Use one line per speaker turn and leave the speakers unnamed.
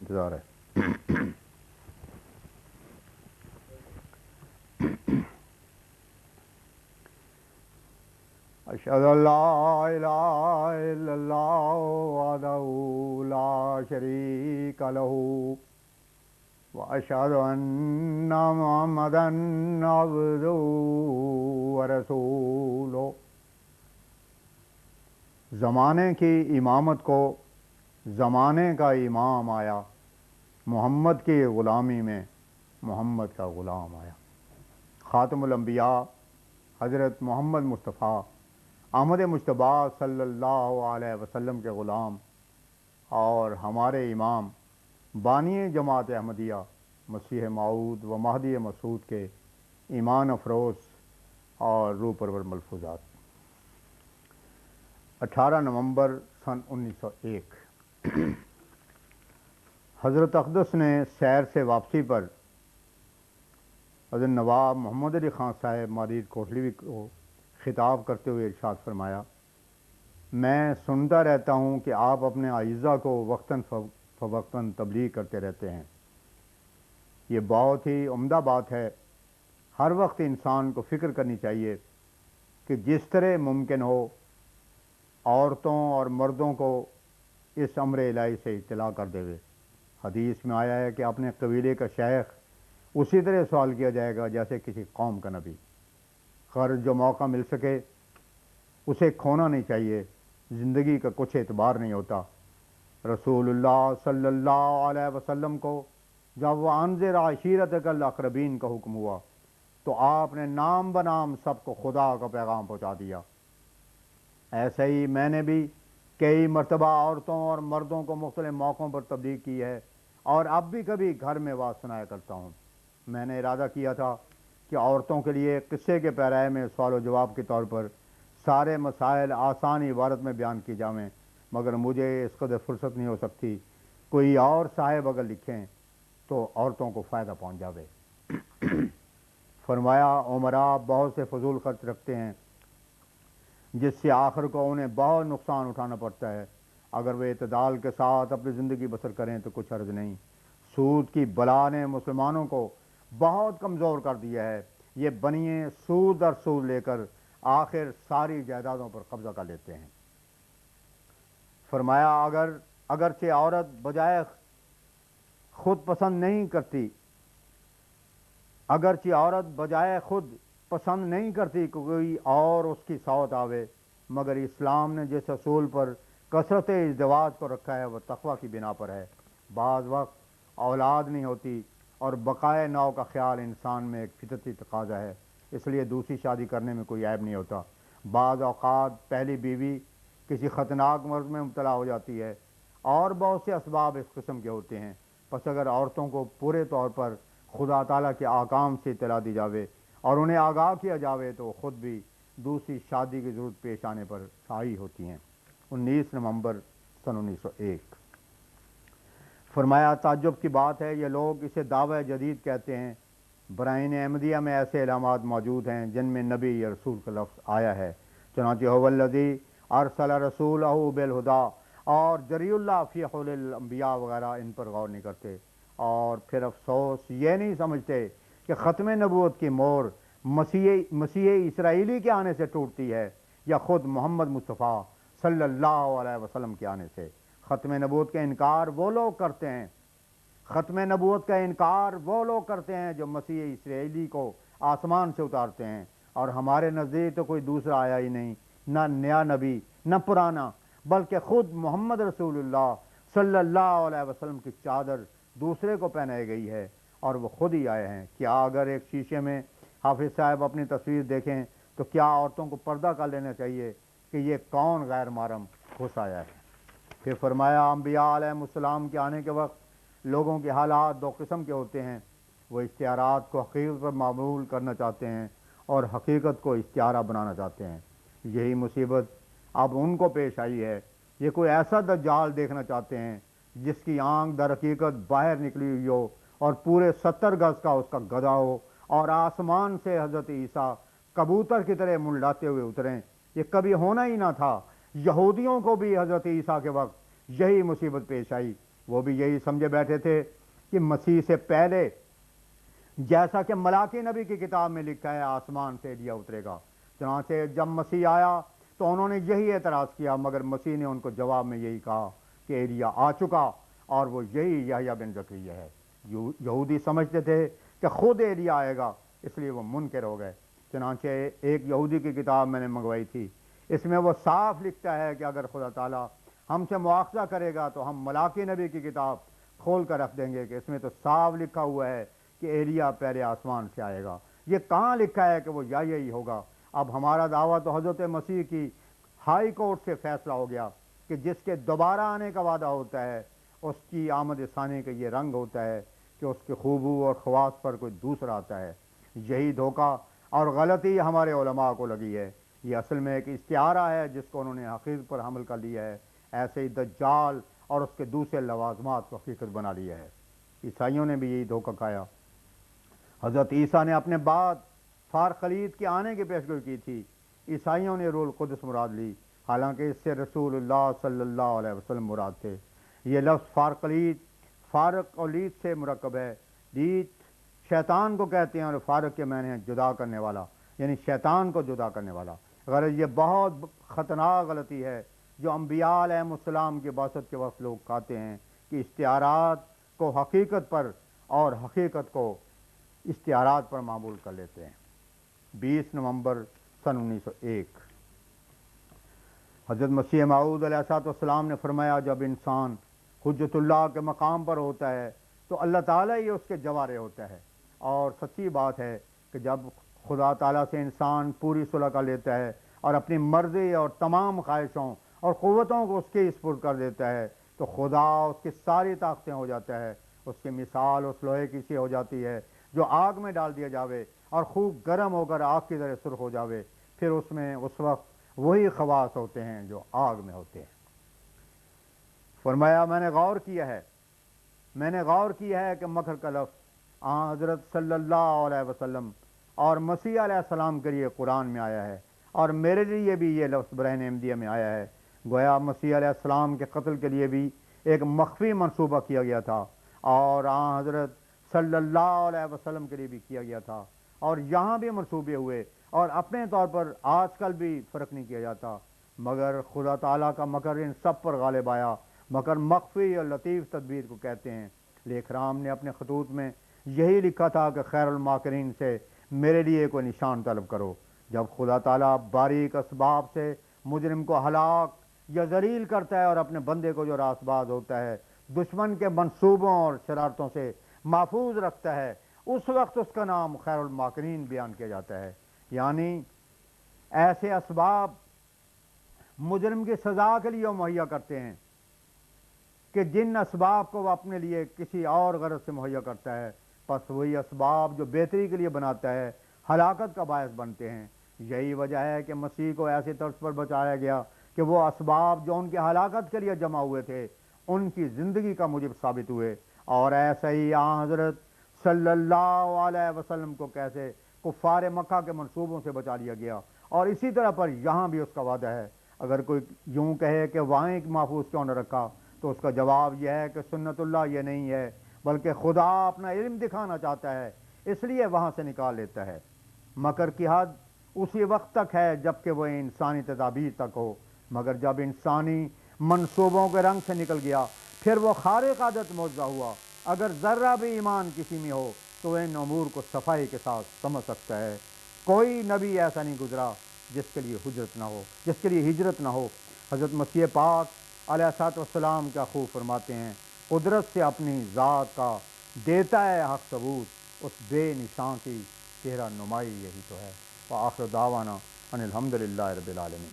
انتظار ہے. اشہد ان لا الہ الا اللہ وحدہ لا شریک لہ واشہد ان محمدا عبدہ ورسولہ. زمانے کی امامت کو زمانے کا امام آیا، محمد کی غلامی میں محمد کا غلام آیا. خاتم الانبیاء حضرت محمد مصطفیٰ احمد مجتبی صلی اللہ علیہ وسلم کے غلام اور ہمارے امام بانی جماعت احمدیہ مسیح موعود و مہدی مسعود کے ایمان افروز اور روح پرور ملفوظات. 18 نومبر سن 1901 حضرت اقدس نے سیر سے واپسی پر حضرت نواب محمد علی خان صاحب مارید کوٹلیوی کو خطاب کرتے ہوئے ارشاد فرمایا، میں سنتا رہتا ہوں کہ آپ اپنے اعزہ کو وقتاً فوقتاً تبلیغ کرتے رہتے ہیں. یہ بہت ہی عمدہ بات ہے. ہر وقت انسان کو فکر کرنی چاہیے کہ جس طرح ممکن ہو عورتوں اور مردوں کو اس امر الہی سے اطلاع کر دے. حدیث میں آیا ہے کہ اپنے قبیلے کا شیخ اسی طرح سوال کیا جائے گا جیسے کسی قوم کا نبی. خیر جو موقع مل سکے اسے کھونا نہیں چاہیے. زندگی کا کچھ اعتبار نہیں ہوتا. رسول اللہ صلی اللہ علیہ وسلم کو جب وہ انذر عشیرتک الاقربین کا حکم ہوا تو آپ نے نام بنام سب کو خدا کا پیغام پہنچا دیا. ایسے ہی میں نے بھی کئی مرتبہ عورتوں اور مردوں کو مختلف موقعوں پر تبلیغ کی ہے اور اب بھی کبھی گھر میں واز سنایا کرتا ہوں. میں نے ارادہ کیا تھا کہ عورتوں کے لیے قصے کے پیرائے میں سوال و جواب کے طور پر سارے مسائل آسان عبارت میں بیان کی جائیں، مگر مجھے اس قدر فرصت نہیں ہو سکتی. کوئی اور صاحب اگر لکھیں تو عورتوں کو فائدہ پہنچ جاوے. فرمایا عمراء بہت سے فضول خرچ رکھتے ہیں جس سے آخر کو انہیں بہت نقصان اٹھانا پڑتا ہے. اگر وہ اعتدال کے ساتھ اپنی زندگی بسر کریں تو کچھ حرج نہیں. سود کی بلا نے مسلمانوں کو بہت کمزور کر دیا ہے. یہ بنیے سود اور سود لے کر آخر ساری جائیدادوں پر قبضہ کر لیتے ہیں. فرمایا اگرچہ عورت بجائے خود پسند نہیں کرتی کہ کوئی اور اس کی سوت آوے، مگر اسلام نے جس اصول پر کثرت ازدواج کو رکھا ہے وہ تقوی کی بنا پر ہے. بعض وقت اولاد نہیں ہوتی اور بقائے نو کا خیال انسان میں ایک فطرتی تقاضا ہے، اس لیے دوسری شادی کرنے میں کوئی عیب نہیں ہوتا. بعض اوقات پہلی بیوی کسی خطرناک مرض میں مبتلا ہو جاتی ہے اور بہت سے اسباب اس قسم کے ہوتے ہیں. پس اگر عورتوں کو پورے طور پر خدا تعالیٰ کے احکام سے اطلاع دی جاوے اور انہیں آگاہ کیا جاوے تو خود بھی دوسری شادی کی ضرورت پیش آنے پر صحیح ہوتی ہیں. 19 نومبر سن 1901 فرمایا تعجب کی بات ہے یہ لوگ اسے دعوی جدید کہتے ہیں. برائن احمدیہ میں ایسے علامات موجود ہیں جن میں نبی یا رسول کا لفظ آیا ہے. چنانچہ هو الذی ارسل رسولہ بالہدی اور جری اللہ فی حول الانبیاء وغیرہ ان پر غور نہیں کرتے. اور پھر افسوس یہ نہیں سمجھتے کہ ختم نبوت کی مور مسیح اسرائیلی کے آنے سے ٹوٹتی ہے یا خود محمد مصطفیٰ صلی اللہ علیہ وسلم کے آنے سے. ختم نبوت کا انکار وہ لوگ کرتے ہیں جو مسیح اسرائیلی کو آسمان سے اتارتے ہیں، اور ہمارے نزدیک تو کوئی دوسرا آیا ہی نہیں، نہ نیا نبی نہ پرانا، بلکہ خود محمد رسول اللہ صلی اللہ علیہ وسلم کی چادر دوسرے کو پہنائی گئی ہے اور وہ خود ہی آئے ہیں. کیا اگر ایک شیشے میں حافظ صاحب اپنی تصویر دیکھیں تو کیا عورتوں کو پردہ کر لینا چاہیے کہ یہ کون غیر محرم گھس آیا ہے؟ پھر فرمایا انبیاء علیہ السلام کے آنے کے وقت لوگوں کے حالات دو قسم کے ہوتے ہیں. وہ اشتہارات کو حقیقت پر معمول کرنا چاہتے ہیں اور حقیقت کو اشتہارہ بنانا چاہتے ہیں. یہی مصیبت اب ان کو پیش آئی ہے. یہ کوئی ایسا دجال دیکھنا چاہتے ہیں جس کی آنکھ در حقیقت باہر نکلی ہوئی ہو اور پورے 70 گز کا اس کا گدھا ہو اور آسمان سے حضرت عیسیٰ کبوتر کی طرح منڈلاتے ہوئے اتریں. یہ کبھی ہونا ہی نہ تھا. یہودیوں کو بھی حضرت عیسیٰ کے وقت یہی مصیبت پیش آئی. وہ بھی یہی سمجھے بیٹھے تھے کہ مسیح سے پہلے، جیسا کہ ملاکی نبی کی کتاب میں لکھا ہے، آسمان سے ایلیا اترے گا، چنانچہ جب مسیح آیا تو انہوں نے یہی اعتراض کیا، مگر مسیح نے ان کو جواب میں یہی کہا کہ ایلیا آ چکا اور وہ یہی یحییٰ بن زکریا ہے۔ یہودی سمجھتے تھے کہ خود ایلیا آئے گا، اس لیے وہ منکر ہو گئے۔ چنانچہ ایک یہودی کی کتاب میں نے منگوائی تھی، اس میں وہ صاف لکھتا ہے کہ اگر خدا تعالیٰ ہم سے مواخذہ کرے گا تو ہم ملاکی نبی کی کتاب کھول کر رکھ دیں گے کہ اس میں تو صاف لکھا ہوا ہے کہ ایلیا پہلے آسمان سے آئے گا، یہ کہاں لکھا ہے کہ وہ یہی ہوگا؟ اب ہمارا دعویٰ تو حضرت مسیح کی ہائی کورٹ سے فیصلہ ہو گیا کہ جس کے دوبارہ آنے کا وعدہ ہوتا ہے، اس کی آمد ثانی کا یہ رنگ ہوتا ہے کہ اس کے خوبو اور خواص پر کوئی دوسرا آتا ہے۔ یہی دھوکہ اور غلطی ہمارے علماء کو لگی ہے، یہ اصل میں ایک استعارہ ہے جس کو انہوں نے حقیقت پر حمل کر لیا ہے، ایسے ہی دجال اور اس کے دوسرے لوازمات کو حقیقت بنا لیا ہے۔ عیسائیوں نے بھی یہی دھوکہ کھایا۔ حضرت عیسیٰ نے اپنے بعد فارخلید کے آنے کی پیشگوئی کی تھی، عیسائیوں نے روح القدس مراد لی، حالانکہ اس سے رسول اللہ صلی اللہ علیہ وسلم مراد تھے۔ یہ لفظ فارخلید فارق اور لید سے مرکب ہے۔ لید شیطان کو کہتے ہیں اور فارق کے معنی ہیں جدا کرنے والا، یعنی شیطان کو جدا کرنے والا۔ غرض یہ بہت خطرناک غلطی ہے جو انبیاء علیہ السلام کی بعثت کے وقت لوگ کہتے ہیں کہ استعارات کو حقیقت پر اور حقیقت کو استعارات پر معمول کر لیتے ہیں۔ 20 نومبر سن 1901 حضرت مسیح موعود علیہ السلام نے فرمایا، جب انسان حجت اللہ کے مقام پر ہوتا ہے تو اللہ تعالیٰ ہی اس کے جوارے ہوتا ہے، اور سچی بات ہے کہ جب خدا تعالیٰ سے انسان پوری صلح کر لیتا ہے اور اپنی مرضی اور تمام خواہشوں اور قوتوں کو اس کے سپرد کر دیتا ہے تو خدا اس کی ساری طاقتیں ہو جاتا ہے۔ اس کی مثال اس لوہے کی سی ہو جاتی ہے جو آگ میں ڈال دیا جاوے اور خوب گرم ہو کر آگ کی طرح سرخ ہو جاوے، پھر اس میں اس وقت وہی خواص ہوتے ہیں جو آگ میں ہوتے ہیں۔ فرمایا، میں نے غور کیا ہے کہ مکر کا لفظ حضرت صلی اللہ علیہ وسلم اور مسیح علیہ السلام کے لیے قرآن میں آیا ہے، اور میرے لیے بھی یہ لفظ برہن احمدیہ میں آیا ہے۔ گویا مسیح علیہ السلام کے قتل کے لیے بھی ایک مخفی منصوبہ کیا گیا تھا، اور حضرت صلی اللہ علیہ وسلم کے لیے بھی کیا گیا تھا، اور یہاں بھی منصوبے ہوئے، اور اپنے طور پر آج کل بھی فرق نہیں کیا جاتا، مگر خدا تعالیٰ کا مکر ان سب پر غالب آیا۔ مگر مخفی اور لطیف تدبیر کو کہتے ہیں۔ لیکھ رام نے اپنے خطوط میں یہی لکھا تھا کہ خیر الماکرین سے میرے لیے کوئی نشان طلب کرو۔ جب خدا تعالیٰ باریک اسباب سے مجرم کو ہلاک یا ذلیل کرتا ہے اور اپنے بندے کو جو راست باز ہوتا ہے دشمن کے منصوبوں اور شرارتوں سے محفوظ رکھتا ہے، اس وقت اس کا نام خیر الماکرین بیان کیا جاتا ہے۔ یعنی ایسے اسباب مجرم کی سزا کے لیے مہیا کرتے ہیں کہ جن اسباب کو وہ اپنے لیے کسی اور غرض سے مہیا کرتا ہے، پس وہی اسباب جو بہتری کے لیے بناتا ہے ہلاکت کا باعث بنتے ہیں۔ یہی وجہ ہے کہ مسیح کو ایسے طرز پر بچایا گیا کہ وہ اسباب جو ان کی ہلاکت کے لیے جمع ہوئے تھے ان کی زندگی کا موجب ثابت ہوئے، اور ایسے ہی حضرت صلی اللہ علیہ وسلم کو کیسے کفار مکہ کے منصوبوں سے بچا لیا گیا، اور اسی طرح پر یہاں بھی اس کا وعدہ ہے۔ اگر کوئی یوں کہے کہ وہاں ایک محفوظ کیوں نہ رکھا تو اس کا جواب یہ ہے کہ سنت اللہ یہ نہیں ہے، بلکہ خدا اپنا علم دکھانا چاہتا ہے، اس لیے وہاں سے نکال لیتا ہے۔ مکر کی حد اسی وقت تک ہے جب کہ وہ انسانی تدابیر تک ہو، مگر جب انسانی منصوبوں کے رنگ سے نکل گیا پھر وہ خارق عادت معجزہ ہوا۔ اگر ذرہ بھی ایمان کسی میں ہو تو ان امور کو صفائی کے ساتھ سمجھ سکتا ہے۔ کوئی نبی ایسا نہیں گزرا جس کے لیے ہجرت نہ ہو۔ حضرت مسیح پاک علیہ السلام کیا خوب فرماتے ہیں، قدرت سے اپنی ذات کا دیتا ہے حق ثبوت، اس بے نشان کی چہرہ نمائی یہی تو ہے۔ وآخر دعوانا ان الحمدللہ رب العالمین۔